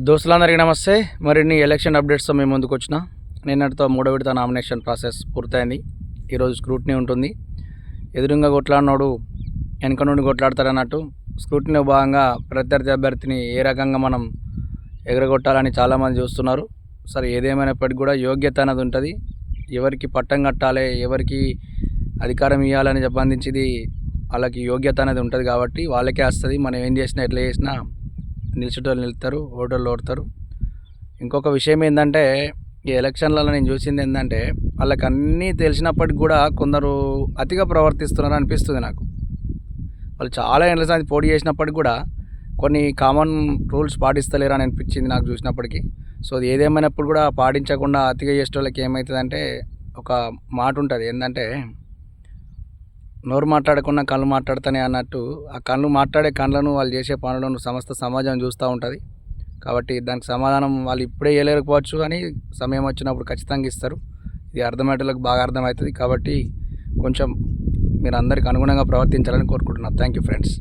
దోస్తులందరికీ నమస్తే. మరిన్ని ఎలక్షన్ అప్డేట్స్తో మేము ముందుకు వచ్చిన. నిన్నటితో మూడో విడత నామినేషన్ ప్రాసెస్ పూర్తయింది. ఈరోజు స్క్రూటినీ ఉంటుంది. ఎదురుగా కొట్లాడినోడు వెనక నుండి కొట్లాడతారన్నట్టు స్క్రూటినీలో భాగంగా ప్రత్యర్థి అభ్యర్థిని ఏ రకంగా మనం ఎగరగొట్టాలని చాలామంది చూస్తున్నారు. సరే, ఏదేమైనప్పటికీ కూడా యోగ్యత అనేది ఉంటుంది. ఎవరికి పట్టం కట్టాలి, ఎవరికి అధికారం ఇవ్వాలని సంబంధించింది వాళ్ళకి యోగ్యత అనేది ఉంటుంది కాబట్టి వాళ్ళకే వస్తుంది. మనం ఏం చేసినా ఎట్లా చేసినా నిలిచేటోళ్ళు నిలుస్తారు, ఓటర్లు ఓడతారు. ఇంకొక విషయం ఏంటంటే, ఈ ఎలక్షన్లలో నేను చూసింది ఏంటంటే, వాళ్ళకి అన్నీ తెలిసినప్పటికి కూడా కొందరు అతిగా ప్రవర్తిస్తున్నారు అనిపిస్తుంది నాకు. వాళ్ళు చాలా ఏళ్ళ సారి పోటీ చేసినప్పటికి కూడా కొన్ని కామన్ రూల్స్ పాటిస్తలేరు అని అనిపించింది నాకు చూసినప్పటికీ. సో అది ఏదేమైనప్పుడు కూడా పాటించకుండా అతిగా చేసేటోళ్ళకి ఏమవుతుందంటే, ఒక మాట ఉంటుంది ఏంటంటే, నోరు మాట్లాడకుండా కళ్ళు మాట్లాడతానే అన్నట్టు, ఆ కళ్ళు మాట్లాడే కళ్ళను వాళ్ళు చేసే పనులను సమస్త సమాజం చూస్తూ ఉంటుంది. కాబట్టి దానికి సమాధానం వాళ్ళు ఇప్పుడే ఇవ్వలేకపోవచ్చు, కానీ సమయం వచ్చినప్పుడు ఖచ్చితంగా ఇస్తారు. ఇది అర్థమయ్యేటోళ్ళకి బాగా అర్థమవుతుంది. కాబట్టి కొంచెం మీరు అందరికి అనుగుణంగా ప్రవర్తించాలని కోరుకుంటున్నాను. Thank you friends.